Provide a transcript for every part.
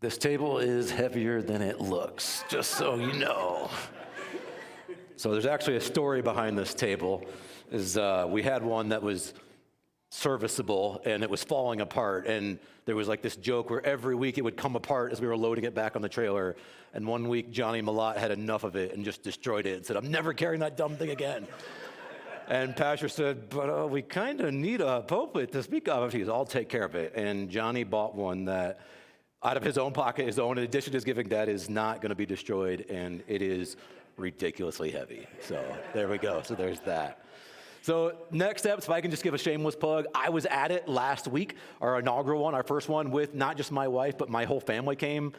This table is heavier than it looks, just so you know. So there's actually a story behind this table. We had one that was serviceable and it was falling apart, and there was like this joke where every week it would come apart as we were loading it back on the trailer. And one week Johnny Malott had enough of it and just destroyed it and said, "I'm never carrying that dumb thing again." And Pastor said, "But we kind of need a pulpit to speak of." He goes, "I'll take care of it." And Johnny bought one that out of his own pocket, his own, in addition to his giving, that is not going to be destroyed, and it is ridiculously heavy. So there we go. So there's that. So next steps, if I can just give a shameless plug, I was at it last week, our inaugural one, our first one, with not just my wife, but my whole family came.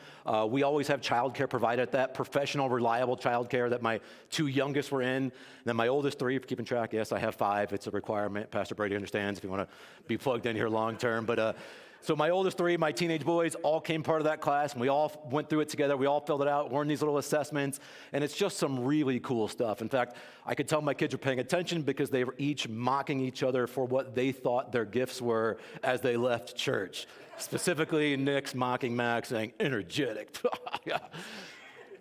We always have childcare provided at that, professional, reliable childcare that my two youngest were in. And then my oldest three, for keeping track, yes, I have five. It's a requirement. Pastor Brady understands if you want to be plugged in here long term. But so my oldest three, my teenage boys, all came part of that class, and we all went through it together. We all filled it out, learned these little assessments, and it's just some really cool stuff. In fact, I could tell my kids were paying attention because they were each mocking each other for what they thought their gifts were as they left church. Specifically, Nick's mocking Max, saying, "Energetic."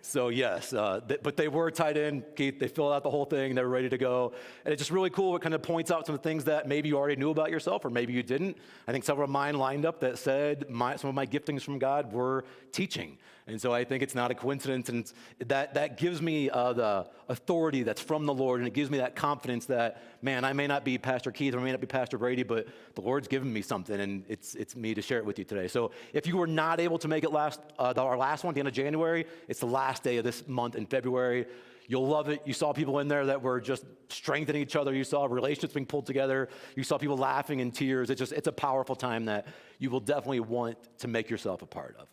So yes, but they were tied in, Keith. They filled out the whole thing. They were ready to go. And it's just really cool. It kind of points out some of the things that maybe you already knew about yourself or maybe you didn't. I think several of mine lined up that said some of my giftings from God were teaching. And so I think it's not a coincidence. And that gives me the authority that's from the Lord. And it gives me that confidence that, man, I may not be Pastor Keith or I may not be Pastor Brady, but the Lord's given me something. And it's me to share it with you today. So if you were not able to make it our last one at the end of January, it's the last day of this month in February. You'll love it. You saw people in there that were just strengthening each other. You saw relationships being pulled together. You saw people laughing in tears. It's a powerful time that you will definitely want to make yourself a part of.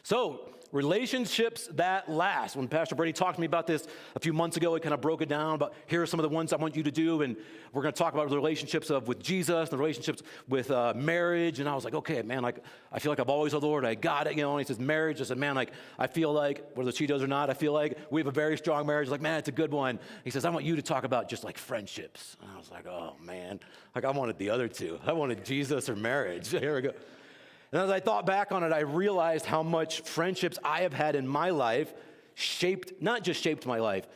So, relationships that last. When Pastor Brady talked to me about this a few months ago, he kind of broke it down about here are some of the ones I want you to do, and we're going to talk about the relationships with Jesus, the relationships with marriage, and I was like, okay, man, like I feel like I've always loved the Lord, I got it, and he says marriage, I said, man, like I feel like, whether she does or not, I feel like we have a very strong marriage, like man, it's a good one. He says, I want you to talk about just like friendships. And I was like, oh man, like I wanted the other two. I wanted Jesus or marriage. Here we go. And as I thought back on it, I realized how much friendships I have had in my life not just shaped my life,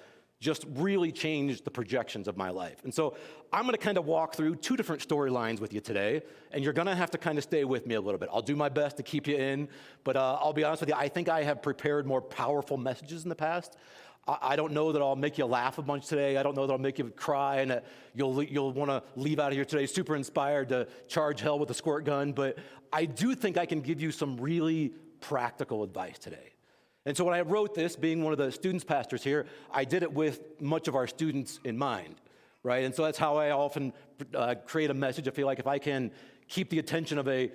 just really changed the projections of my life. And so I'm going to kind of walk through two different storylines with you today, and you're going to have to kind of stay with me a little bit. I'll do my best to keep you in, but I'll be honest with you, I think I have prepared more powerful messages in the past. I don't know that I'll make you laugh a bunch today. I don't know that I'll make you cry and that you'll want to leave out of here today super inspired to charge hell with a squirt gun. But I do think I can give you some really practical advice today. And so when I wrote this, being one of the students pastors here, I did it with much of our students in mind, right? And so that's how I often create a message. I feel like if I can keep the attention of a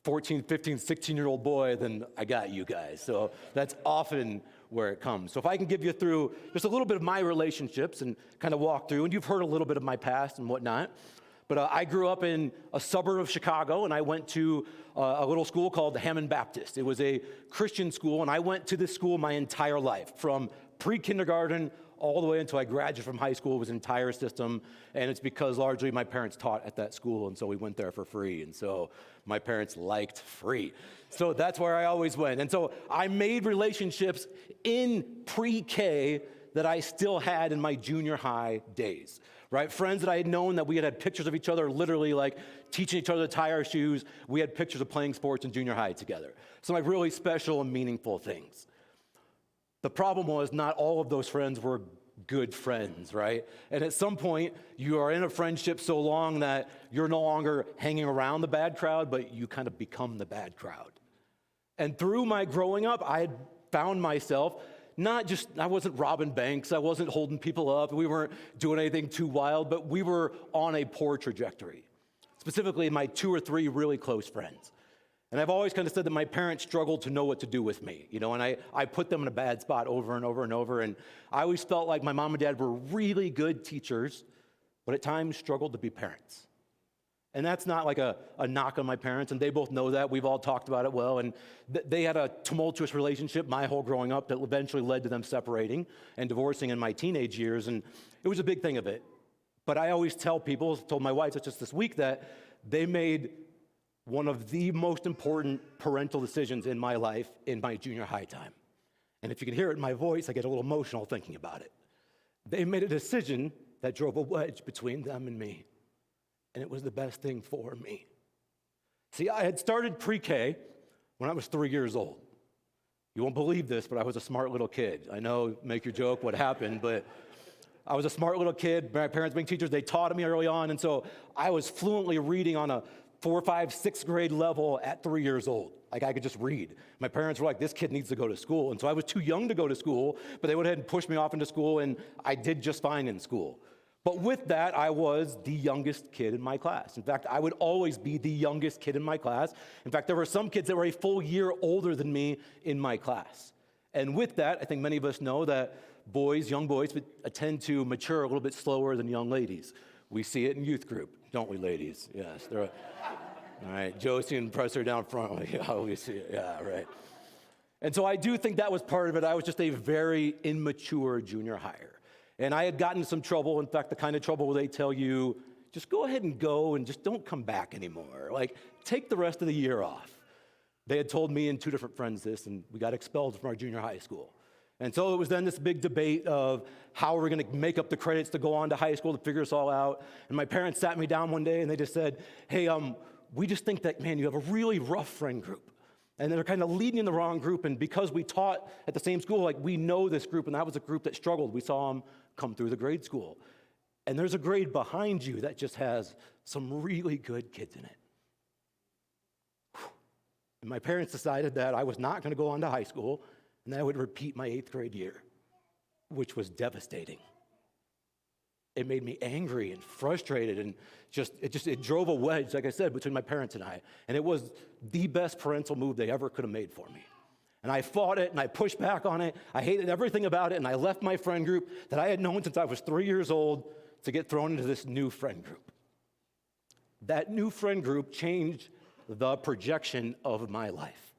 14, 15, 16-year-old boy, then I got you guys. So that's often where it comes. So if I can give you through just a little bit of my relationships and kind of walk through, and you've heard a little bit of my past and whatnot, but I grew up in a suburb of Chicago, and I went to a little school called the Hammond Baptist. It was a Christian school, and I went to this school my entire life, from pre-kindergarten all the way until I graduated from high school. It was an entire system, and it's because largely my parents taught at that school, and so we went there for free, and so my parents liked free. So that's where I always went. And so I made relationships in pre-K that I still had in my junior high days, right? Friends that I had known that we had pictures of each other, literally like teaching each other to tie our shoes. We had pictures of playing sports in junior high together. Some like really special and meaningful things. The problem was not all of those friends were good friends, right? And at some point, you are in a friendship so long that you're no longer hanging around the bad crowd, but you kind of become the bad crowd. And through my growing up, I had found myself I wasn't robbing banks, I wasn't holding people up, we weren't doing anything too wild, but we were on a poor trajectory. Specifically, my two or three really close friends. And I've always kind of said that my parents struggled to know what to do with me, and I put them in a bad spot over and over and over. And I always felt like my mom and dad were really good teachers, but at times struggled to be parents. And that's not like a knock on my parents, and they both know that. We've all talked about it well. And they had a tumultuous relationship my whole growing up that eventually led to them separating and divorcing in my teenage years. And it was a big thing of it. But I always tell people, told my wife just this week, that they made one of the most important parental decisions in my life in my junior high time. And if you can hear it in my voice, I get a little emotional thinking about it. They made a decision that drove a wedge between them and me, and it was the best thing for me. See, I had started pre-K when I was 3 years old. You won't believe this, but I was a smart little kid. I know, make your joke what happened, but I was a smart little kid. My parents being teachers, they taught me early on, and so I was fluently reading on a 4th, 5th, 6th grade level at 3 years old. Like, I could just read. My parents were like, this kid needs to go to school, and so I was too young to go to school, but they went ahead and pushed me off into school, and I did just fine in school. But with that, I was the youngest kid in my class. In fact, I would always be the youngest kid in my class. In fact, there were some kids that were a full year older than me in my class. And with that, I think many of us know that boys, young boys, tend to mature a little bit slower than young ladies. We see it in youth group, don't we, ladies? Yes. All right, Josie and Presser down front. Yeah, we see it. Yeah, right. And so I do think that was part of it. I was just a very immature junior hire. And I had gotten into some trouble. In fact, the kind of trouble where they tell you, just go ahead and go and just don't come back anymore. Like, take the rest of the year off. They had told me and 2 different friends this, and we got expelled from our junior high school. And so it was then this big debate of how we're going to make up the credits to go on to high school to figure this all out. And my parents sat me down one day and they just said, hey, we just think that, man, you have a really rough friend group. And they're kind of leading in the wrong group. And because we taught at the same school, like, we know this group, and that was a group that struggled. We saw them come through the grade school. And there's a grade behind you that just has some really good kids in it. And my parents decided that I was not going to go on to high school, and that I would repeat my 8th grade year, which was devastating. It made me angry and frustrated, and it drove a wedge, like I said, between my parents and I. And it was the best parental move they ever could have made for me. And I fought it, and I pushed back on it. I hated everything about it, and I left my friend group that I had known since I was 3 years old to get thrown into this new friend group. That new friend group changed the projection of my life.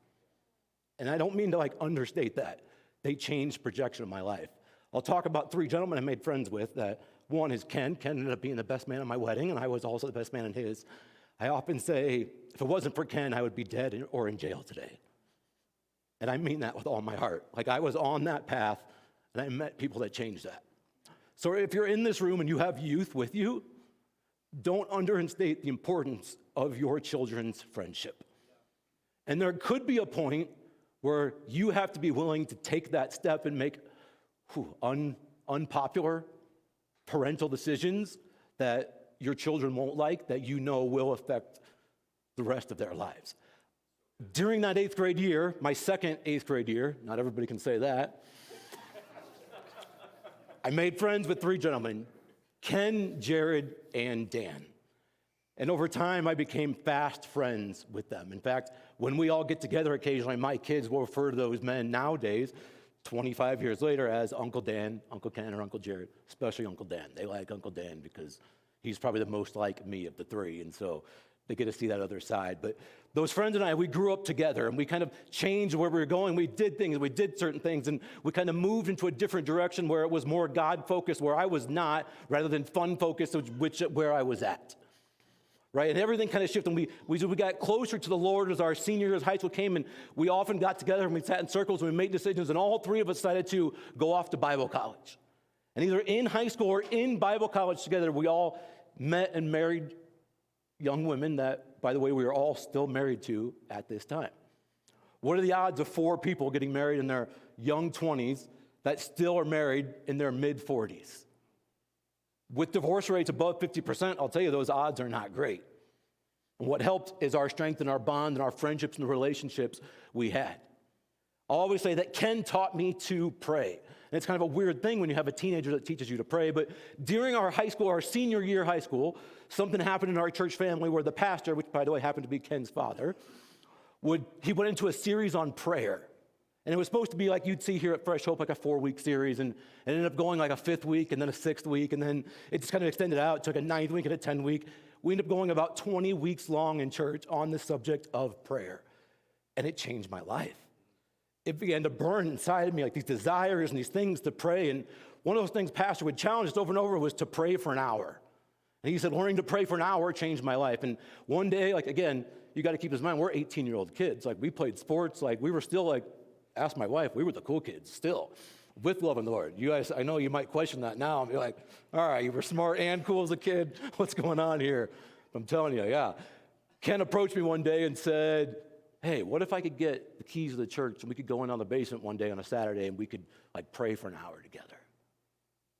And I don't mean to understate that. They changed the projection of my life. I'll talk about 3 gentlemen I made friends with. That one is Ken. Ken ended up being the best man at my wedding, and I was also the best man in his. I often say, if it wasn't for Ken, I would be dead or in jail today. And I mean that with all my heart. I was on that path, and I met people that changed that. So if you're in this room and you have youth with you, don't understate the importance of your children's friendship. And there could be a point where you have to be willing to take that step and make unpopular parental decisions that your children won't like, that you know will affect the rest of their lives. During that 8th grade year, my second 8th grade year, not everybody can say that, I made friends with 3 gentlemen, Ken, Jared, and Dan. And over time, I became fast friends with them. In fact, when we all get together occasionally, my kids will refer to those men nowadays, 25 years later, as Uncle Dan, Uncle Ken, or Uncle Jared, especially Uncle Dan. They like Uncle Dan because he's probably the most like me of the 3, and so they get to see that other side. But those friends and I, we grew up together, and we kind of changed where we were going. We did things, we did certain things, and we kind of moved into a different direction where it was more God-focused, where I was not, rather than fun-focused, where I was at. Right? And everything kind of shifted. And we got closer to the Lord as our senior year of high school came, and we often got together and we sat in circles and we made decisions, and all 3 of us decided to go off to Bible college. And either in high school or in Bible college together, we all met and married young women that, by the way, we are all still married to at this time. What are the odds of 4 people getting married in their young 20s that still are married in their mid-40s? With divorce rates above 50%, I'll tell you those odds are not great. And what helped is our strength and our bond and our friendships and the relationships we had. I always say that Ken taught me to pray. And it's kind of a weird thing when you have a teenager that teaches you to pray, but during our high school, our senior year high school, something happened in our church family where the pastor, which by the way happened to be Ken's father, he went into a series on prayer. And it was supposed to be like you'd see here at Fresh Hope, like a 4-week series, and it ended up going like a 5th week and then a 6th week, and then it just kind of extended out, took a 9th week and a 10th week. We ended up going about 20 weeks long in church on the subject of prayer. And it changed my life. It began to burn inside of me, like these desires and these things to pray. And one of those things Pastor would challenge us over and over was to pray for an hour. And he said, learning to pray for an hour changed my life. And one day, again, you got to keep in mind, we're 18-year-old kids. Like, we played sports. Like, we were still like, ask my wife, we were the cool kids still with loving the Lord. You guys, I know you might question that now and be like, all right, you were smart and cool as a kid. What's going on here? But I'm telling you, yeah. Ken approached me one day and said, hey, what if I could get the keys of the church and we could go in on the basement one day on a Saturday and we could like pray for an hour together?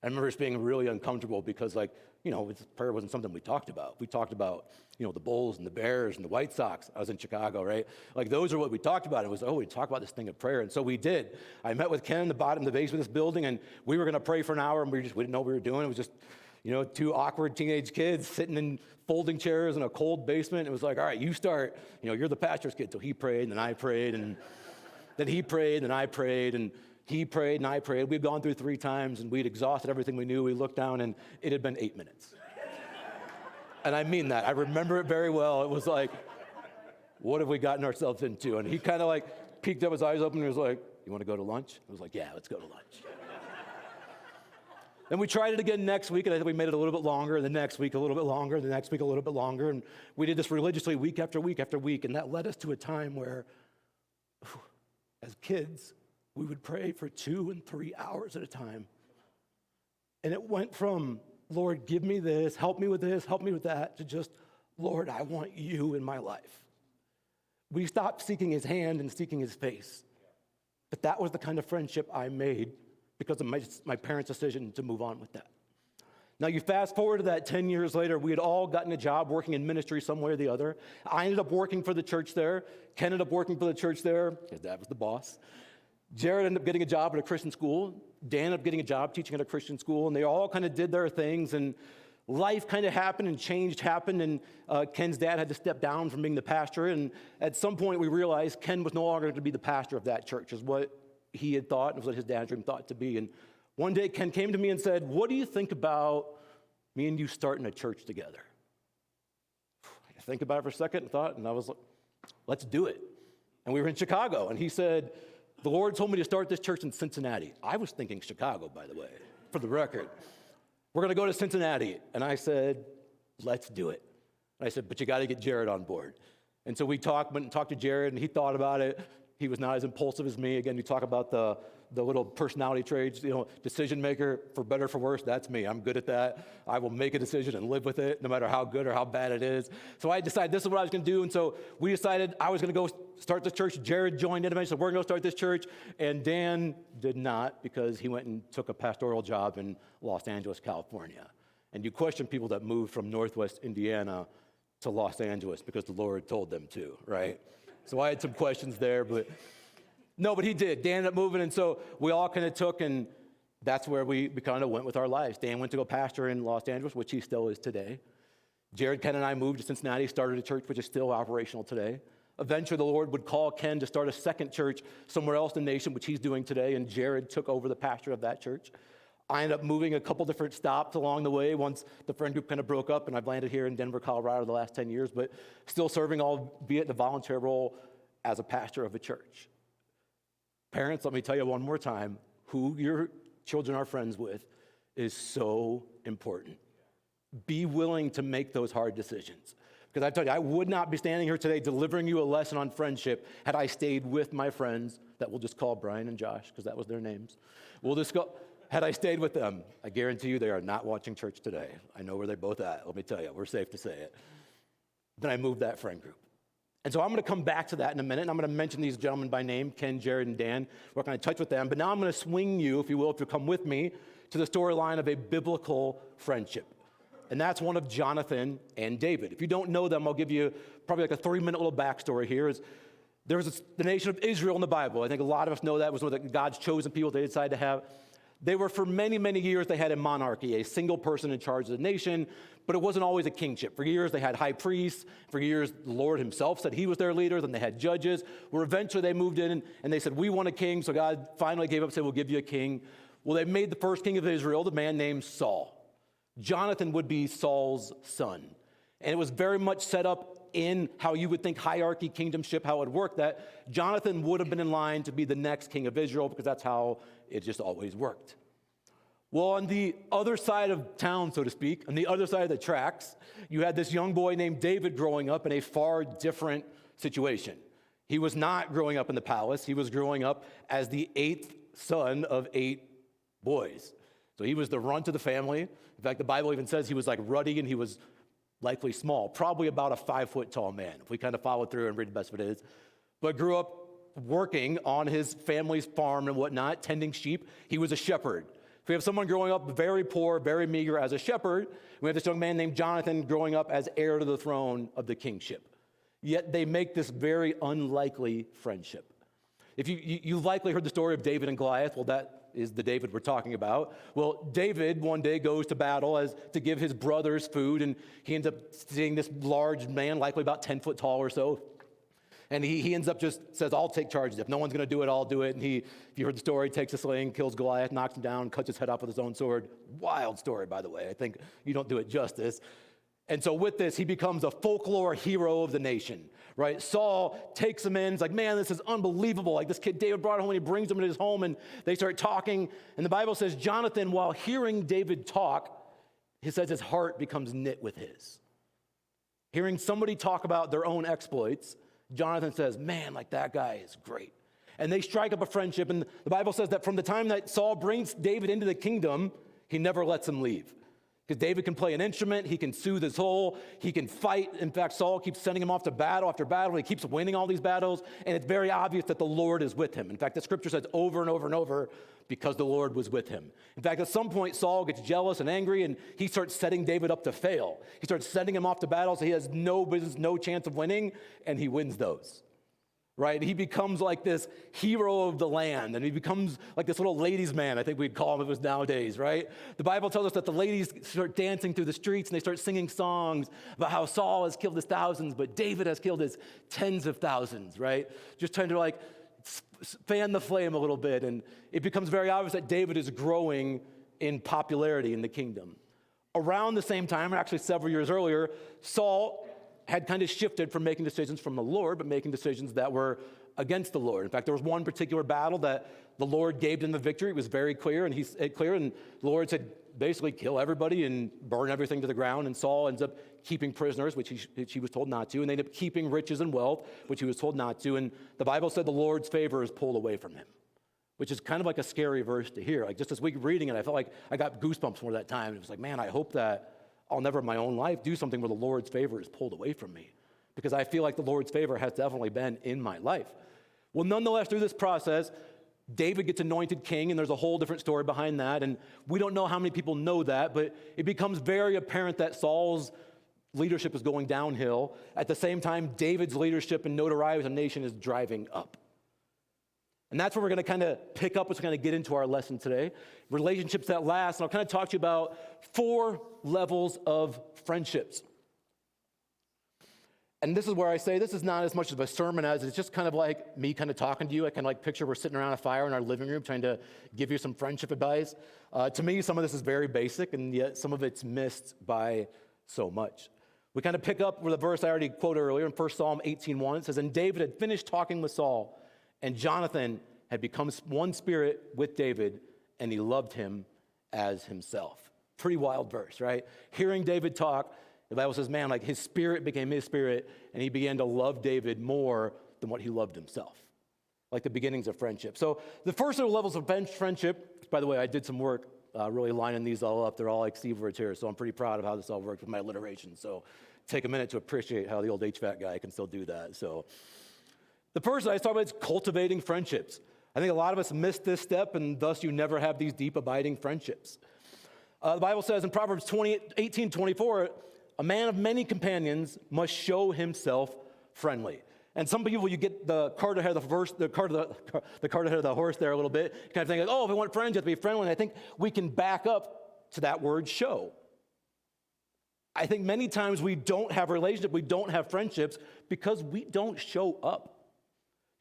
I remember just being really uncomfortable because, like, you know, prayer wasn't something we talked about. We talked about, you know, the Bulls and the Bears and the White Sox. I was in Chicago, right? Like, those are what we talked about. It was, we talk about this thing of prayer. And so we did. I met with Ken in the basement of this building, and we were going to pray for an hour, and we didn't know what we were doing. It was just, you know, two awkward teenage kids sitting in folding chairs in a cold basement. It was like, all right, you start. You know, you're the pastor's kid. So he prayed, and then I prayed, and then he prayed, and I prayed, and he prayed and I prayed. We'd gone through 3 times, and we'd exhausted everything we knew. We looked down, and it had been 8 minutes. And I mean that. I remember it very well. It was like, what have we gotten ourselves into? And he kind of like peeked up, his eyes open, and was like, you want to go to lunch? I was like, yeah, let's go to lunch. Then we tried it again next week, and I think we made it a little bit longer, and the next week a little bit longer, and the next week a little bit longer. And we did this religiously week after week after week, and that led us to a time where, as kids, we would pray for 2 and 3 hours at a time. And it went from, Lord, give me this, help me with that, to just, Lord, I want you in my life. We stopped seeking his hand and seeking his face. But that was the kind of friendship I made because of my parents' decision to move on with that. Now, you fast forward to that 10 years later, we had all gotten a job working in ministry some way or the other. I ended up working for the church there. Ken ended up working for the church there. His dad was the boss. Jared ended up getting a job at a Christian school. Dan ended up getting a job teaching at a Christian school. And they all kind of did their things. And life kind of happened and change happened. And Ken's dad had to step down from being the pastor. And at some point, we realized Ken was no longer going to be the pastor of that church, is what he had thought and was what his dad's dream thought to be. And one day, Ken came to me and said, what do you think about me and you starting a church together? I had to think about it for a second and thought, and I was like, let's do it. And we were in Chicago. And he said, the Lord told me to start this church in Cincinnati. I was thinking Chicago, by the way, for the record. We're going to go to Cincinnati. And I said, let's do it. And I said, but you got to get Jared on board. And so we went and talked to Jared, and he thought about it. He was not as impulsive as me. Again, you talk about the little personality traits, you know, decision maker, for better or for worse, that's me. I'm good at that. I will make a decision and live with it, no matter how good or how bad it is. So I decided this is what I was going to do. And so we decided I was going to go start this church. Jared joined in, and I said, we're going to start this church. And Dan did not, because he went and took a pastoral job in Los Angeles, California. And you question people that moved from Northwest Indiana to Los Angeles because the Lord told them to, right? So I had some questions there, but he did. Dan ended up moving, and so we all kind of took, and that's where we kind of went with our lives. Dan went to go pastor in Los Angeles, which he still is today. Jared, Ken, and I moved to Cincinnati, started a church which is still operational today. Eventually, the Lord would call Ken to start a second church somewhere else in the nation, which he's doing today, and Jared took over the pastor of that church. I ended up moving a couple different stops along the way once the friend group kind of broke up, and I've landed here in Denver, Colorado the last 10 years, but still serving, albeit in a volunteer role, as a pastor of a church. Parents, let me tell you one more time, who your children are friends with is so important. Be willing to make those hard decisions. Because I tell you, I would not be standing here today delivering you a lesson on friendship had I stayed with my friends that we'll just call Brian and Josh, because that was their names. Had I stayed with them, I guarantee you they are not watching church today. I know where they're both at. Let me tell you, we're safe to say it. Then I moved that friend group. And so I'm going to come back to that in a minute, and I'm going to mention these gentlemen by name, Ken, Jared, and Dan. We're going to touch with them. But now I'm going to swing you, if you will, if you come with me, to the storyline of a biblical friendship. And that's one of Jonathan and David. If you don't know them, I'll give you probably like a 3-minute little backstory here. There was the nation of Israel in the Bible. I think a lot of us know that was one of God's chosen people they decided to have. They were, for many, many years, they had a monarchy, a single person in charge of the nation, but it wasn't always a kingship. For years, they had high priests. For years, the Lord himself said he was their leader. Then they had judges, where eventually they moved in and they said, we want a king. So God finally gave up and said, we'll give you a king. Well, they made the first king of Israel, the man named Saul. Jonathan would be Saul's son. And it was very much set up in how you would think hierarchy, kingdomship, how it would work, that Jonathan would have been in line to be the next king of Israel, because that's how it just always worked. Well, on the other side of town, so to speak, on the other side of the tracks, you had this young boy named David growing up in a far different situation. He was not growing up in the palace. He was growing up as the 8th son of 8 boys. So he was the runt of the family. In fact, the Bible even says he was like ruddy and he was likely small, probably about a 5-foot tall man, if we kind of follow through and read the best of it is. But grew up working on his family's farm and whatnot, tending sheep. He was a shepherd. We have someone growing up very poor, very meager as a shepherd. We have this young man named Jonathan growing up as heir to the throne of the kingship. Yet they make this very unlikely friendship. If you've likely heard the story of David and Goliath, well, that is the David we're talking about. Well, David one day goes to battle as to give his brothers food, and he ends up seeing this large man, likely about 10 foot tall or so. And he ends up just says, I'll take charge. If no one's going to do it, I'll do it. And if you heard the story, takes a sling, kills Goliath, knocks him down, cuts his head off with his own sword. Wild story, by the way. I think you don't do it justice. And so with this, he becomes a folklore hero of the nation, right? Saul takes him in. He's like, man, this is unbelievable. Like this kid David brought home, and he brings him into his home, and they start talking. And the Bible says Jonathan, while hearing David talk, he says his heart becomes knit with his. Hearing somebody talk about their own exploits, Jonathan says, man, like that guy is great. And they strike up a friendship. And the Bible says that from the time that Saul brings David into the kingdom, he never lets him leave. Because David can play an instrument, he can soothe his soul, he can fight. In fact, Saul keeps sending him off to battle after battle. He keeps winning all these battles, and it's very obvious that the Lord is with him. In fact, the scripture says over and over and over, because the Lord was with him. In fact, at some point, Saul gets jealous and angry, and he starts setting David up to fail. He starts sending him off to battle, so he has no business, no chance of winning, and he wins those. Right? He becomes like this hero of the land, and he becomes like this little ladies' man, I think we'd call him if it was nowadays, right? The Bible tells us that the ladies start dancing through the streets, and they start singing songs about how Saul has killed his thousands, but David has killed his tens of thousands, right? Just trying to like fan the flame a little bit, and it becomes very obvious that David is growing in popularity in the kingdom. Around the same time, or actually several years earlier, Saul had kind of shifted from making decisions from the Lord, but making decisions that were against the Lord. In fact, there was one particular battle that the Lord gave him the victory. It was very clear, and the Lord said, basically, kill everybody and burn everything to the ground. And Saul ends up keeping prisoners, which he was told not to, and they ended up keeping riches and wealth, which he was told not to. And the Bible said the Lord's favor is pulled away from him, which is kind of like a scary verse to hear. Like just this week reading it, I felt like I got goosebumps more that time. It was like, man, I hope that I'll never in my own life do something where the Lord's favor is pulled away from me, because I feel like the Lord's favor has definitely been in my life. Well, nonetheless, through this process, David gets anointed king, and there's a whole different story behind that, and we don't know how many people know that, but it becomes very apparent that Saul's leadership is going downhill. At the same time, David's leadership and notoriety as a nation is driving up. And that's where we're going to kind of pick up, what's going to get into our lesson today. Relationships that last. And I'll kind of talk to you about 4 levels of friendships. And this is where I say this is not as much of a sermon as it's just kind of like me kind of talking to you. I kind of like picture we're sitting around a fire in our living room trying to give you some friendship advice. To me, some of this is very basic, and yet some of it's missed by so much. We kind of pick up with the verse I already quoted earlier in 1 Psalm 18:1. It says, and David had finished talking with Saul, and Jonathan had become one spirit with David, and he loved him as himself. Pretty wild verse, right? Hearing David talk, the Bible says, man, like his spirit became his spirit, and he began to love David more than what he loved himself. Like the beginnings of friendship. So the first little levels of friendship, by the way, I did some work really lining these all up. They're all like C words here, so I'm pretty proud of how this all worked with my alliteration. So take a minute to appreciate how the old HVAC guy can still do that. So the first I was talking about is cultivating friendships. I think a lot of us miss this step, and thus you never have these deep, abiding friendships. The Bible says in Proverbs 18:24, a man of many companions must show himself friendly. And some people, you get the cart ahead of the cart ahead of the horse there a little bit. You kind of think, like, oh, if we want friends, you have to be friendly. And I think we can back up to that word show. I think many times we don't have relationships, we don't have friendships because we don't show up.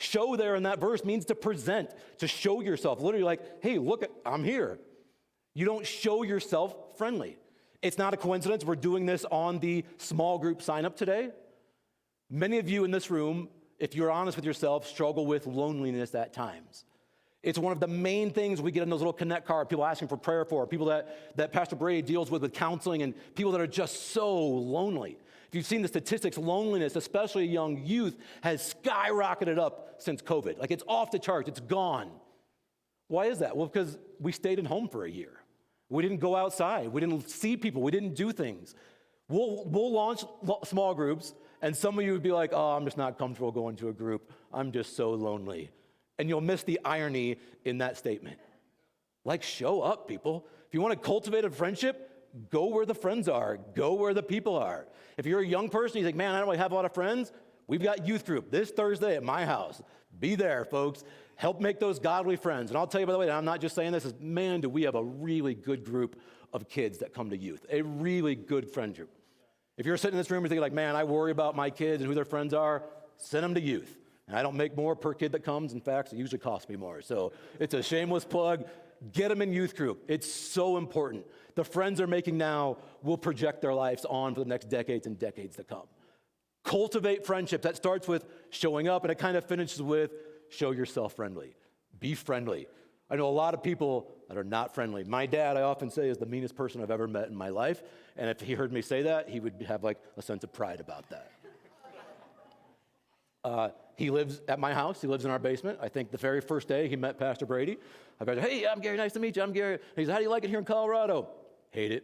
Show there in that verse means to present, to show yourself. Literally like, hey, look, I'm here. You don't show yourself friendly. It's not a coincidence we're doing this on the small group sign up today. Many of you in this room, if you're honest with yourself, struggle with loneliness at times. It's one of the main things we get in those little connect cards, people asking for prayer for, people that Pastor Brady deals with counseling, and people that are just so lonely. If you've seen the statistics, loneliness, especially young youth, has skyrocketed up since COVID. Like, it's off the charts, it's gone. Why is that? Well, because we stayed at home for a year. We didn't go outside. We didn't see people. We didn't do things. We'll launch small groups, and some of you would be like, oh, I'm just not comfortable going to a group. I'm just so lonely. And you'll miss the irony in that statement. Like, show up, people. If you want to cultivate a friendship, go where the friends are. Go where the people are. If you're a young person, you think, man, I don't really have a lot of friends. We've got youth group this Thursday at my house. Be there, folks. Help make those godly friends. And I'll tell you, by the way, I'm not just saying this, man, do we have a really good group of kids that come to youth. A really good friend group. If you're sitting in this room and thinking like, man, I worry about my kids and who their friends are, send them to youth. And I don't make more per kid that comes. In fact, it usually costs me more. So it's a shameless plug. Get them in youth group. It's so important. The friends they're making now will project their lives on for the next decades and decades to come. Cultivate friendship. That starts with showing up, and it kind of finishes with show yourself friendly. Be friendly. I know a lot of people that are not friendly. My dad, I often say, is the meanest person I've ever met in my life. And if he heard me say that, he would have like a sense of pride about that. He lives at my house. He lives in our basement. I think the very first day he met Pastor Brady, I go, hey, I'm Gary. Nice to meet you. I'm Gary. He said, how do you like it here in Colorado? Hate it.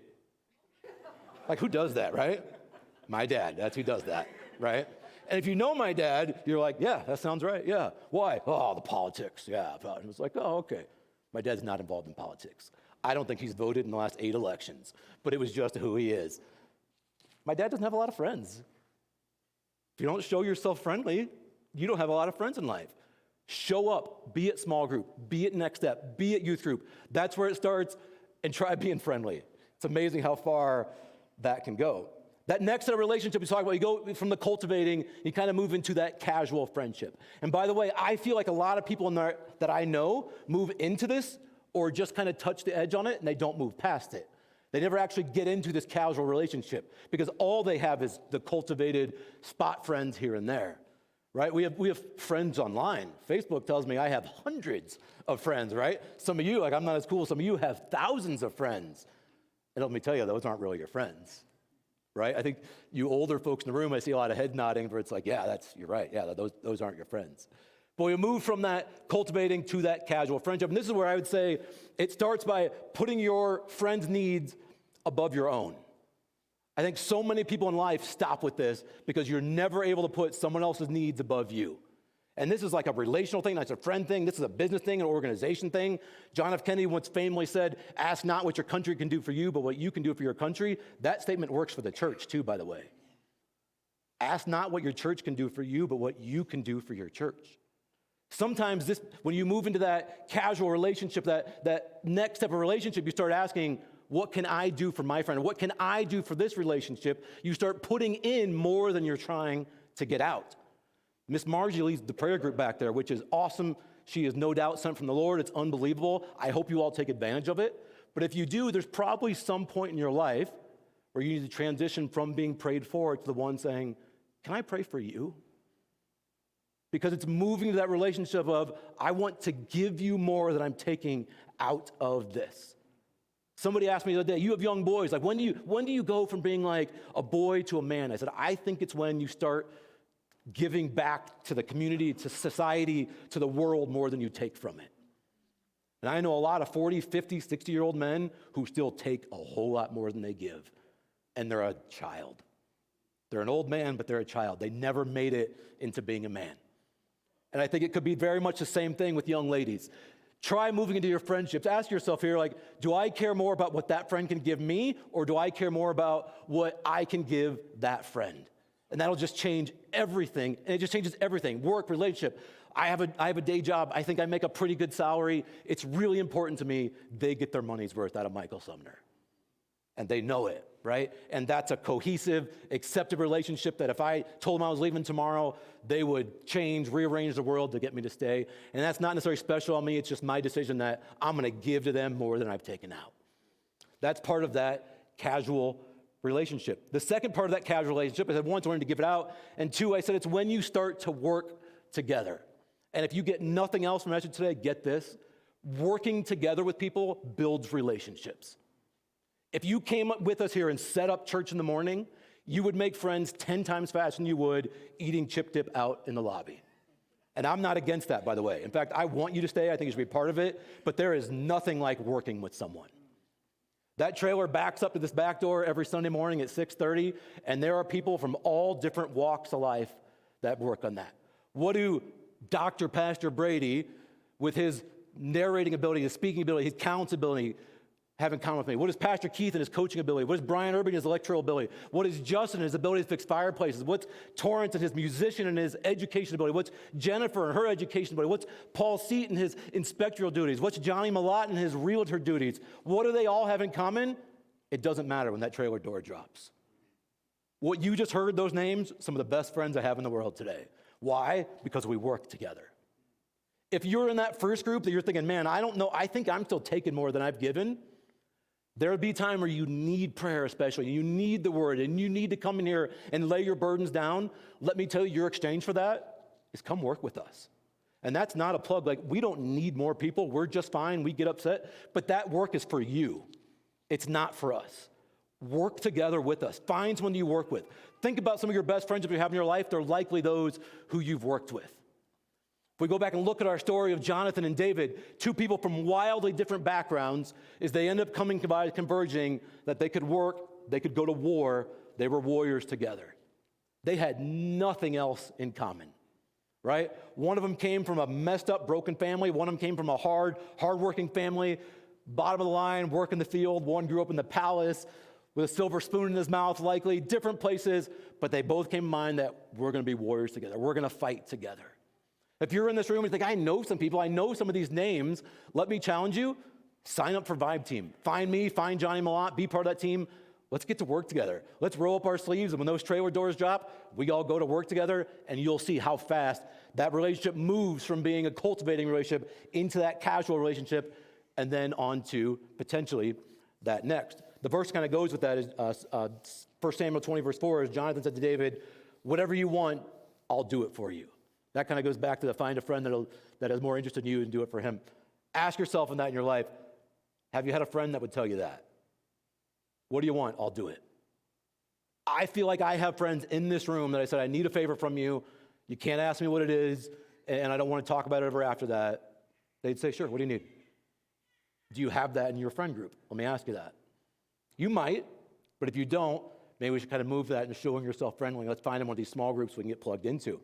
Like, who does that, right? My dad. That's who does that, right? And if you know my dad, you're like, yeah, that sounds right. Yeah. Why? Oh, the politics. Yeah. It was like, oh, okay. My dad's not involved in politics. I don't think he's voted in the last 8 elections, but it was just who he is. My dad doesn't have a lot of friends. If you don't show yourself friendly, you don't have a lot of friends in life. Show up, be at small group, be at next step, be at youth group. That's where it starts, and try being friendly. It's amazing how far that can go. That next set of relationship we talk about, you go from the cultivating, you kind of move into that casual friendship. And by the way, I feel like a lot of people in there that I know move into this or just kind of touch the edge on it, and they don't move past it. They never actually get into this casual relationship because all they have is the cultivated spot friends here and there, right? We have friends online. Facebook tells me I have hundreds of friends, right? Some of you, like, I'm not as cool. Some of you have thousands of friends. And let me tell you, those aren't really your friends, right? I think you older folks in the room, I see a lot of head nodding where it's like, yeah, you're right. Yeah, those aren't your friends. But we move from that cultivating to that casual friendship. And this is where I would say it starts by putting your friends' needs above your own. I think so many people in life stop with this because you're never able to put someone else's needs above you. And this is like a relational thing, that's a friend thing, this is a business thing, an organization thing. John F. Kennedy once famously said, ask not what your country can do for you, but what you can do for your country. That statement works for the church too, by the way. Ask not what your church can do for you, but what you can do for your church. Sometimes when you move into that casual relationship, that next step of relationship, you start asking, what can I do for my friend? What can I do for this relationship? You start putting in more than you're trying to get out. Miss Margie leads the prayer group back there, which is awesome. She is no doubt sent from the Lord. It's unbelievable. I hope you all take advantage of it. But if you do, there's probably some point in your life where you need to transition from being prayed for to the one saying, can I pray for you? Because it's moving to that relationship of, I want to give you more than I'm taking out of this. Somebody asked me the other day, you have young boys, like when do you go from being like a boy to a man? I said, I think it's when you start giving back to the community, to society, to the world more than you take from it. And I know a lot of 40, 50, 60-year-old men who still take a whole lot more than they give. And they're a child. They're an old man, but they're a child. They never made it into being a man. And I think it could be very much the same thing with young ladies. Try moving into your friendships. Ask yourself here, like, do I care more about what that friend can give me, or do I care more about what I can give that friend? And that'll just change everything. And it just changes everything. Work, relationship. I have a day job. I think I make a pretty good salary. It's really important to me they get their money's worth out of Michael Sumner. And they know it, right? And that's a cohesive, accepted relationship that if I told them I was leaving tomorrow, they would change, rearrange the world to get me to stay. And that's not necessarily special on me. It's just my decision that I'm going to give to them more than I've taken out. That's part of that casual relationship. The second part of that casual relationship is, one, it's learning to give it out. And two, I said it's when you start to work together. And if you get nothing else from the message today, get this. Working together with people builds relationships. If you came up with us here and set up church in the morning, you would make friends 10 times faster than you would eating chip dip out in the lobby. And I'm not against that, by the way. In fact, I want you to stay. I think you should be part of it. But there is nothing like working with someone. That trailer backs up to this back door every Sunday morning at 6:30, and there are people from all different walks of life that work on that. What do Dr. Pastor Brady, with his narrating ability, his speaking ability, his counts ability, have in common with me? What is Pastor Keith and his coaching ability? What is Brian Urban and his electoral ability? What is Justin and his ability to fix fireplaces? What's Torrance and his musician and his education ability? What's Jennifer and her education ability? What's Paul Seaton and his inspectoral duties? What's Johnny Malott and his realtor duties? What do they all have in common? It doesn't matter when that trailer door drops. What you just heard, those names, some of the best friends I have in the world today. Why? Because we work together. If you're in that first group that you're thinking, man, I don't know, I think I'm still taking more than I've given, there will be a time where you need prayer especially, you need the word, and you need to come in here and lay your burdens down. Let me tell you, your exchange for that is come work with us. And that's not a plug, like we don't need more people, we're just fine, we get upset, but that work is for you. It's not for us. Work together with us. Find someone you work with. Think about some of your best friends you have in your life, they're likely those who you've worked with. If we go back and look at our story of Jonathan and David, two people from wildly different backgrounds, is they end up converging that they could work, they could go to war, they were warriors together. They had nothing else in common, right? One of them came from a messed up, broken family. One of them came from a hard-working family, bottom of the line, work in the field. One grew up in the palace with a silver spoon in his mouth, likely, different places, but they both came to mind that we're going to be warriors together. We're going to fight together. If you're in this room and you think, I know some people, I know some of these names, let me challenge you, sign up for Vibe Team. Find me, find Johnny Malott, be part of that team. Let's get to work together. Let's roll up our sleeves, and when those trailer doors drop, we all go to work together, and you'll see how fast that relationship moves from being a cultivating relationship into that casual relationship, and then on to potentially that next. The verse kind of goes with that is 1 Samuel 20, verse 4, as Jonathan said to David, whatever you want, I'll do it for you. That kind of goes back to the find a friend that is more interested in you and do it for him. Ask yourself in that in your life, have you had a friend that would tell you that? What do you want? I'll do it. I feel like I have friends in this room that I said, I need a favor from you. You can't ask me what it is, and I don't want to talk about it ever after that. They'd say, sure, what do you need? Do you have that in your friend group? Let me ask you that. You might, but if you don't, maybe we should kind of move that into showing yourself friendly. Let's find one of these small groups we can get plugged into.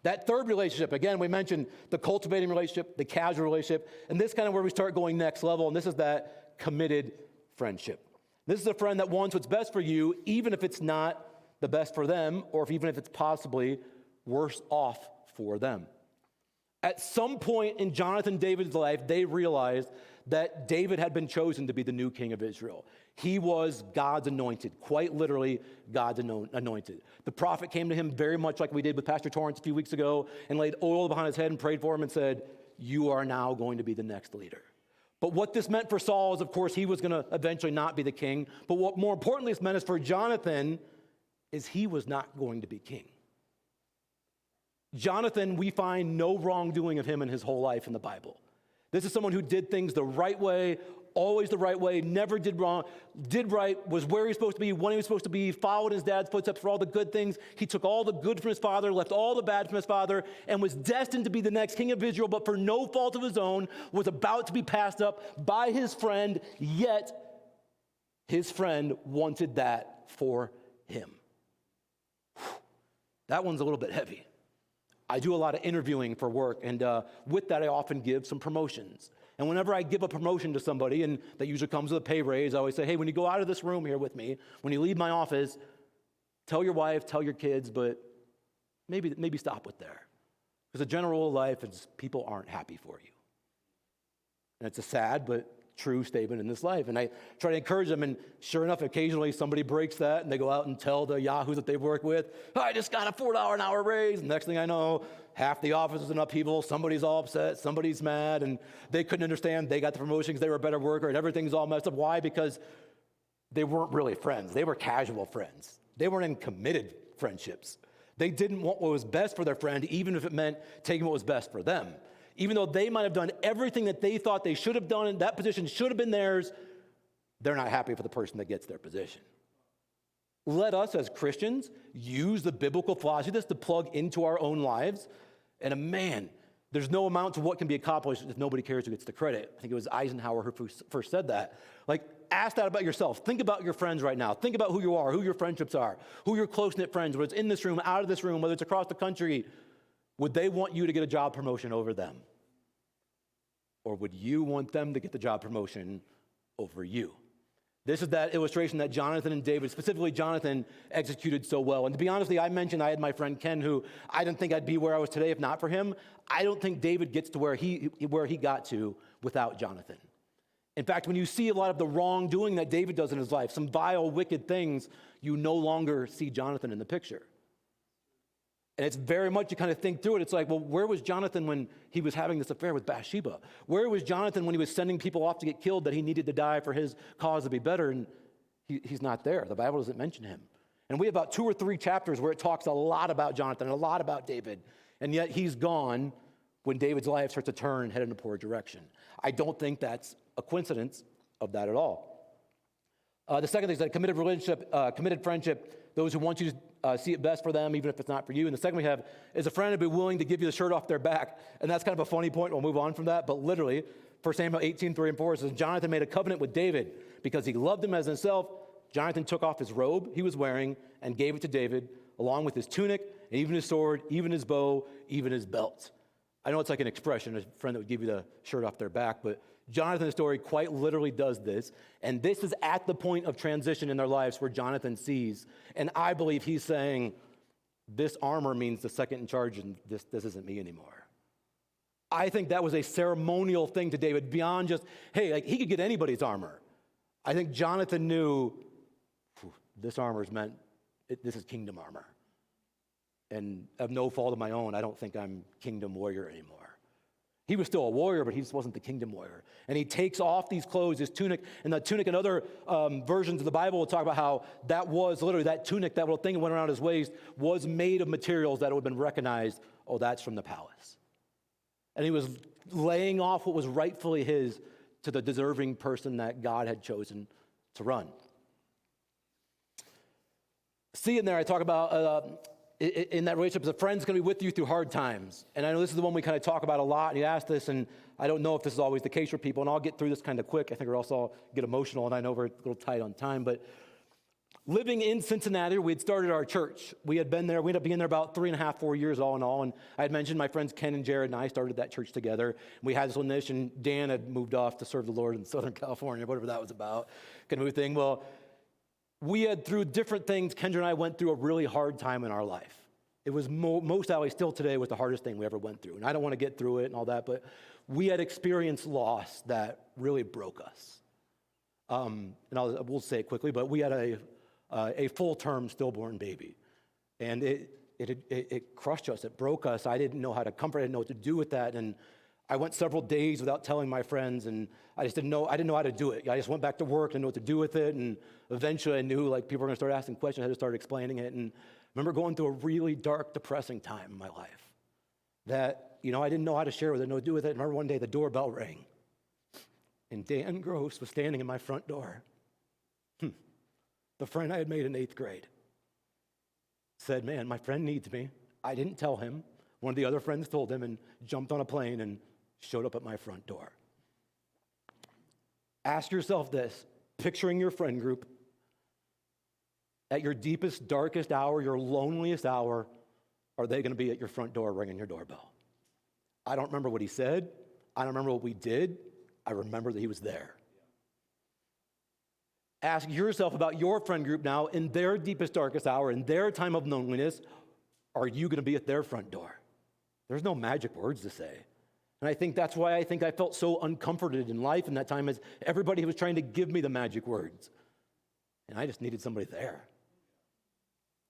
That third relationship, again, we mentioned the cultivating relationship, the casual relationship, and this is kind of where we start going next level, and this is that committed friendship. This is a friend that wants what's best for you, even if it's not the best for them, or even if it's possibly worse off for them. At some point in Jonathan and David's life, they realized that David had been chosen to be the new king of Israel. He was God's anointed, quite literally God's anointed. The prophet came to him very much like we did with Pastor Torrance a few weeks ago and laid oil behind his head and prayed for him and said, you are now going to be the next leader. But what this meant for Saul is, of course, he was going to eventually not be the king. But what more importantly this meant is for Jonathan is he was not going to be king. Jonathan, we find no wrongdoing of him in his whole life in the Bible. This is someone who did things the right way, always the right way, never did wrong, did right, was where he was supposed to be, when he was supposed to be, followed his dad's footsteps for all the good things. He took all the good from his father, left all the bad from his father, and was destined to be the next king of Israel, but for no fault of his own, was about to be passed up by his friend, yet his friend wanted that for him. That one's a little bit heavy. I do a lot of interviewing for work, and with that, I often give some promotions. And whenever I give a promotion to somebody, and that usually comes with a pay raise, I always say, hey, when you go out of this room here with me, when you leave my office, tell your wife, tell your kids, but maybe stop with there. Because the general rule of life is people aren't happy for you. And it's a sad but true statement in this life. And I try to encourage them, and sure enough, occasionally somebody breaks that, and they go out and tell the yahoos that they've worked with, I just got a $4 an hour raise. And next thing I know, half the office is in upheaval, somebody's all upset, somebody's mad, and they couldn't understand they got the promotion because they were a better worker, and everything's all messed up. Why? Because they weren't really friends. They were casual friends. They weren't in committed friendships. They didn't want what was best for their friend, even if it meant taking what was best for them. Even though they might have done everything that they thought they should have done, and that position should have been theirs, they're not happy for the person that gets their position. Let us as Christians use the biblical philosophy of this to plug into our own lives. And man, there's no amount to what can be accomplished if nobody cares who gets the credit. I think it was Eisenhower who first said that. Like, ask that about yourself. Think about your friends right now. Think about who you are, who your friendships are, who your close-knit friends, whether it's in this room, out of this room, whether it's across the country. Would they want you to get a job promotion over them? Or would you want them to get the job promotion over you? This is that illustration that Jonathan and David, specifically Jonathan, executed so well. And to be honest with you, I mentioned I had my friend Ken, who I didn't think I'd be where I was today if not for him. I don't think David gets to where he got to without Jonathan. In fact, when you see a lot of the wrongdoing that David does in his life, some vile, wicked things, you no longer see Jonathan in the picture. And it's very much, you kind of think through it. It's like, well, where was Jonathan when he was having this affair with Bathsheba? Where was Jonathan when he was sending people off to get killed that he needed to die for his cause to be better? And he's not there. The Bible doesn't mention him. And we have about 2 or 3 chapters where it talks a lot about Jonathan, a lot about David. And yet he's gone when David's life starts to turn and head in a poor direction. I don't think that's a coincidence of that at all. The second thing is that committed relationship, committed friendship, those who want you to see it best for them, even if it's not for you. And the second we have is a friend to be willing to give you the shirt off their back. And that's kind of a funny point. We'll move on from that. But literally, 1 Samuel 18:3-4 says, Jonathan made a covenant with David because he loved him as himself. Jonathan took off his robe he was wearing and gave it to David, along with his tunic, and even his sword, even his bow, even his belt. I know it's like an expression, a friend that would give you the shirt off their back, but Jonathan's story quite literally does this. And this is at the point of transition in their lives where Jonathan sees. And I believe he's saying, this armor means the second in charge, and this isn't me anymore. I think that was a ceremonial thing to David beyond just, hey, like he could get anybody's armor. I think Jonathan knew this armor is meant, this is kingdom armor. And of no fault of my own, I don't think I'm kingdom warrior anymore. He was still a warrior, but he just wasn't the kingdom warrior. And he takes off these clothes, his tunic, and the tunic in other versions of the Bible will talk about how that was literally that tunic, that little thing that went around his waist, was made of materials that would have been recognized, oh, that's from the palace. And he was laying off what was rightfully his to the deserving person that God had chosen to run. See in there, I talk about in that relationship, a friend's going to be with you through hard times. And I know this is the one we kind of talk about a lot. And you ask this, and I don't know if this is always the case for people. And I'll get through this kind of quick. I think or else I'll get emotional, and I know we're a little tight on time. But living in Cincinnati, we had started our church. We had been there. We ended up being there about 3.5, 4 years all in all. And I had mentioned my friends Ken and Jared and I started that church together. We had this little niche, and Dan had moved off to serve the Lord in Southern California, whatever that was about, kind of thing. Well, we had, through different things, Kendra and I went through a really hard time in our life. It was most likely still today was the hardest thing we ever went through. And I don't want to get through it and all that, but we had experienced loss that really broke us. And we'll say it quickly, but we had a full-term stillborn baby. And it crushed us. It broke us. I didn't know how to comfort. I didn't know what to do with that. And I went several days without telling my friends, and I didn't know how to do it. I just went back to work, didn't know what to do with it, and eventually I knew like people were going to start asking questions. I had to start explaining it, and I remember going through a really dark, depressing time in my life that, I didn't know how to share with it, know what to do with it. I remember one day the doorbell rang, and Dan Gross was standing in my front door. The friend I had made in 8th grade said, man, my friend needs me. I didn't tell him. One of the other friends told him and jumped on a plane and showed up at my front door. Ask yourself this, picturing your friend group, at your deepest, darkest hour, your loneliest hour, are they going to be at your front door ringing your doorbell? I don't remember what he said. I don't remember what we did. I remember that he was there. Ask yourself about your friend group now in their deepest, darkest hour, in their time of loneliness. Are you going to be at their front door? There's no magic words to say. And I think that's why I felt so uncomforted in life in that time, is everybody was trying to give me the magic words. And I just needed somebody there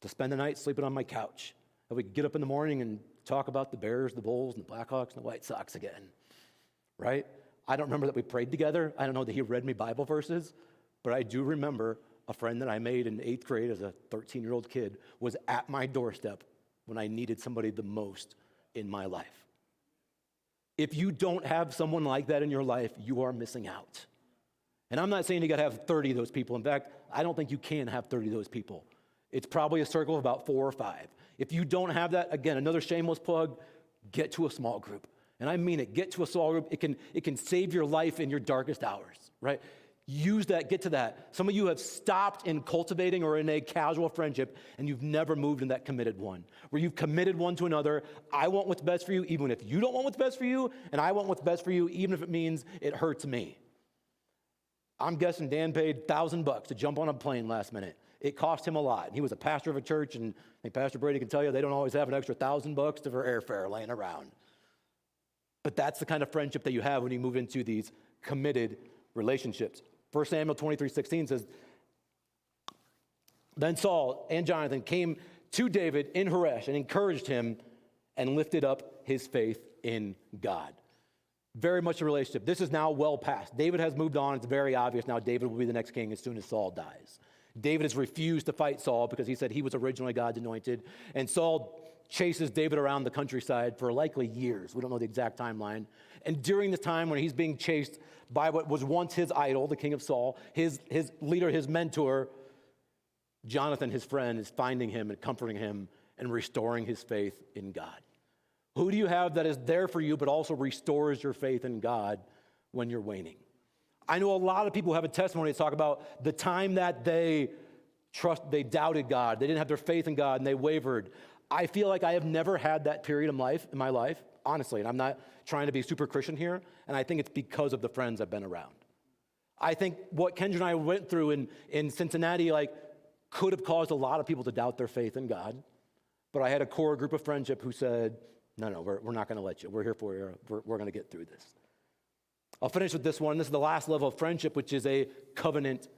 to spend the night sleeping on my couch. And we could get up in the morning and talk about the Bears, the Bulls, and the Blackhawks, and the White Sox again, right? I don't remember that we prayed together. I don't know that he read me Bible verses, but I do remember a friend that I made in 8th grade as a 13-year-old kid was at my doorstep when I needed somebody the most in my life. If you don't have someone like that in your life, you are missing out. And I'm not saying you got to have 30 of those people. In fact, I don't think you can have 30 of those people. It's probably a circle of about 4 or 5. If you don't have that, again, another shameless plug, get to a small group. And I mean it, get to a small group. It can save your life in your darkest hours, right? Use that, get to that. Some of you have stopped in cultivating or in a casual friendship, and you've never moved in that committed one, where you've committed one to another. I want what's best for you, even if you don't want what's best for you, and I want what's best for you, even if it means it hurts me. I'm guessing Dan paid $1,000 to jump on a plane last minute. It cost him a lot. He was a pastor of a church, and I think Pastor Brady can tell you they don't always have an extra $1,000 for airfare laying around. But that's the kind of friendship that you have when you move into these committed relationships. 1 Samuel 23:16 says, then Saul and Jonathan came to David in Horesh and encouraged him and lifted up his faith in God. Very much a relationship. This is now well past. David has moved on. It's very obvious now David will be the next king as soon as Saul dies. David has refused to fight Saul because he said he was originally God's anointed. And Saul chases David around the countryside for likely years. We don't know the exact timeline. And during this time when he's being chased by what was once his idol, the king of Saul, his leader, his mentor, Jonathan, his friend, is finding him and comforting him and restoring his faith in God. Who do you have that is there for you but also restores your faith in God when you're waning? I know a lot of people who have a testimony to talk about the time that they doubted God. They didn't have their faith in God and they wavered. I feel like I have never had that period in my life, honestly, and I'm not trying to be super Christian here, and I think it's because of the friends I've been around. I think what Kendra and I went through in Cincinnati, could have caused a lot of people to doubt their faith in God, but I had a core group of friendship who said, no, we're not going to let you. We're here for you. We're going to get through this. I'll finish with this one. This is the last level of friendship, which is a covenant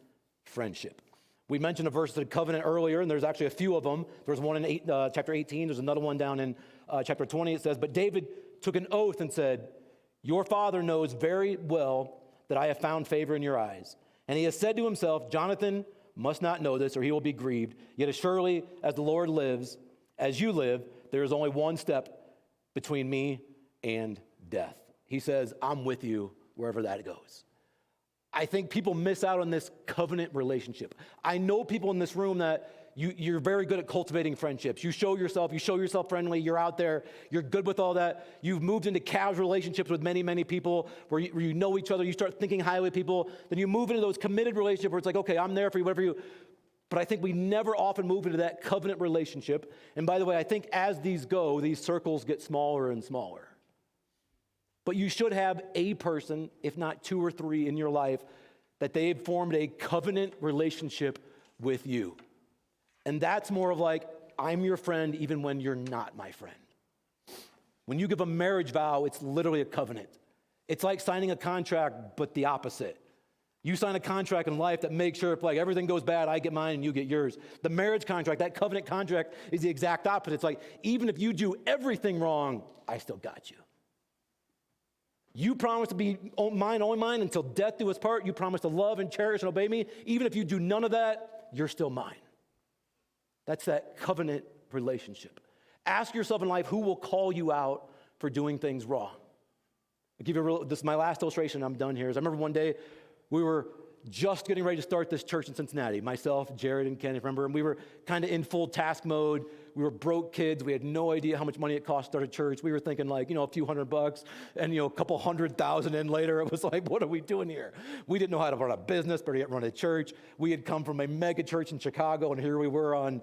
friendship. We mentioned a verse that covenant earlier, and there's actually a few of them. There's one in chapter 18. There's another one down in chapter 20. It says, but David took an oath and said, your father knows very well that I have found favor in your eyes. And he has said to himself, Jonathan must not know this, or he will be grieved. Yet as surely as the Lord lives, as you live, there is only one step between me and death. He says, I'm with you wherever that goes. I think people miss out on this covenant relationship. I know people in this room that you're very good at cultivating friendships. You show yourself friendly, you're out there, you're good with all that. You've moved into casual relationships with many, many people where you know each other, you start thinking highly of people. Then you move into those committed relationships where it's like, okay, I'm there for you, whatever you. But I think we never often move into that covenant relationship. And by the way, I think as these go, these circles get smaller and smaller. But you should have a person, if not 2 or 3 in your life, that they've formed a covenant relationship with you. And that's more of like, I'm your friend even when you're not my friend. When you give a marriage vow, it's literally a covenant. It's like signing a contract, but the opposite. You sign a contract in life that makes sure if everything goes bad, I get mine and you get yours. The marriage contract, that covenant contract, is the exact opposite. It's like, even if you do everything wrong, I still got you. You promise to be mine, only mine, until death do us part. You promise to love and cherish and obey me. Even if you do none of that, you're still mine. That's that covenant relationship. Ask yourself in life, who will call you out for doing things wrong? I'll give you this is my last illustration, I'm done here. I remember one day we were just getting ready to start this church in Cincinnati. Myself, Jared, and Ken, remember? And we were kind of in full task mode. We were broke kids. We had no idea how much money it cost to start a church. We were thinking a few $100 and, a couple $100,000 in later. It was like, what are we doing here? We didn't know how to run a business, but yet run a church. We had come from a mega church in Chicago, and here we were on,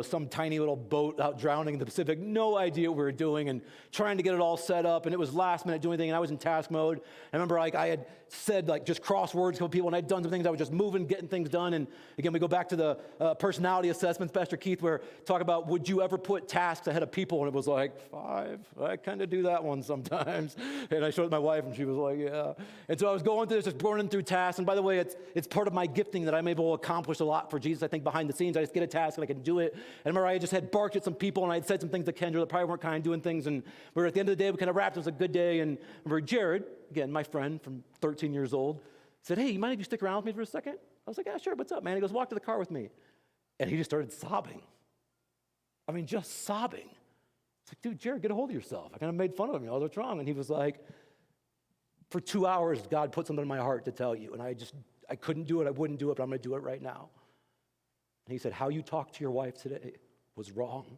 some tiny little boat out drowning in the Pacific. No idea what we were doing and trying to get it all set up. And it was last minute doing anything, and I was in task mode. I remember I had said just crosswords to people, and I'd done some things. I was just moving, getting things done. And again, we go back to the personality assessments, Pastor Keith, where talk about, would you ever put tasks ahead of people? And it was like, 5. I kind of do that one sometimes. And I showed my wife, and she was like, yeah. And so I was going through this, just burning through tasks. And by the way, it's part of my gifting that I'm able to accomplish a lot for Jesus. I think behind the scenes, I just get a task and I can do it. And I remember I just had barked at some people, and I had said some things to Kendra that probably weren't kind of doing things. And we were at the end of the day, we kind of wrapped. It was a good day. And I remember Jared, again, my friend from 13 years old, said, hey, you mind if you stick around with me for a second? I was like, yeah, sure, what's up, man? He goes, walk to the car with me. And he just started sobbing. I mean, just sobbing. It's like, dude, Jared, get a hold of yourself. I kind of made fun of him. What's wrong? And he was like, for 2 hours, God put something in my heart to tell you. And I couldn't do it. I wouldn't do it, but I'm going to do it right now. And he said, how you talked to your wife today was wrong.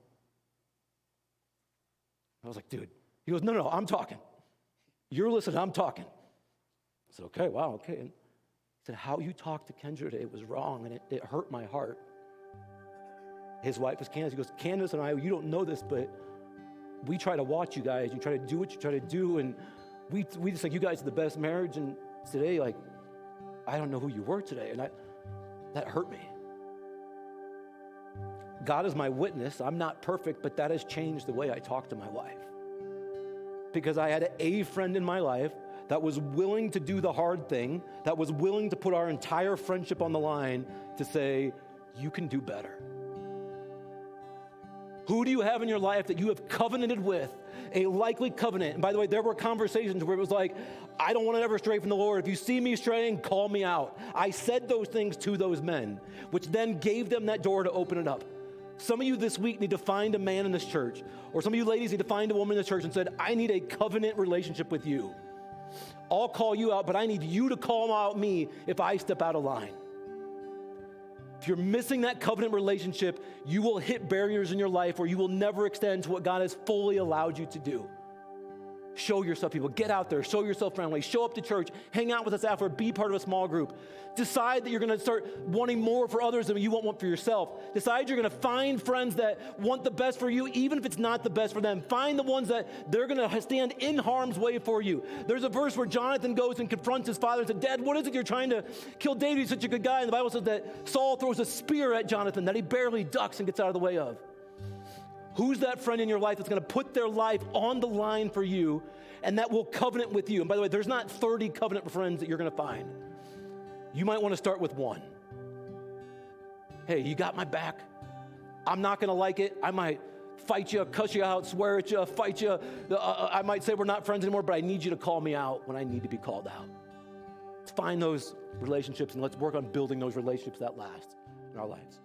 I was like, dude. He goes, no, I'm talking. You're listening, I'm talking. I said, okay, wow, okay. And he said, how you talked to Kendra today was wrong, and it hurt my heart. His wife was Candace. He goes, Candace and I, you don't know this, but we try to watch you guys. You try to do what you try to do, and we just like, you guys are the best marriage, and today, like, I don't know who you were today, and that hurt me. God is my witness. I'm not perfect, but that has changed the way I talk to my wife. Because I had a friend in my life that was willing to do the hard thing, that was willing to put our entire friendship on the line to say, you can do better. Who do you have in your life that you have covenanted with, a likely covenant? And by the way, there were conversations where it was like, I don't want to ever stray from the Lord. If you see me straying, call me out. I said those things to those men, which then gave them that door to open it up. Some of you this week need to find a man in this church, or some of you ladies need to find a woman in this church and said, I need a covenant relationship with you. I'll call you out, but I need you to call out me if I step out of line. If you're missing that covenant relationship, you will hit barriers in your life where you will never extend to what God has fully allowed you to do. Show yourself, people. Get out there. Show yourself friendly. Show up to church. Hang out with us after. Be part of a small group. Decide that you're going to start wanting more for others than you want for yourself. Decide you're going to find friends that want the best for you, even if it's not the best for them. Find the ones that they're going to stand in harm's way for you. There's a verse where Jonathan goes and confronts his father and said, Dad, what is it you're trying to kill David? He's such a good guy. And the Bible says that Saul throws a spear at Jonathan that he barely ducks and gets out of the way of. Who's that friend in your life that's going to put their life on the line for you and that will covenant with you? And by the way, there's not 30 covenant friends that you're going to find. You might want to start with one. Hey, you got my back. I'm not going to like it. I might fight you, cuss you out, swear at you, fight you. I might say we're not friends anymore, but I need you to call me out when I need to be called out. Let's find those relationships and let's work on building those relationships that last in our lives.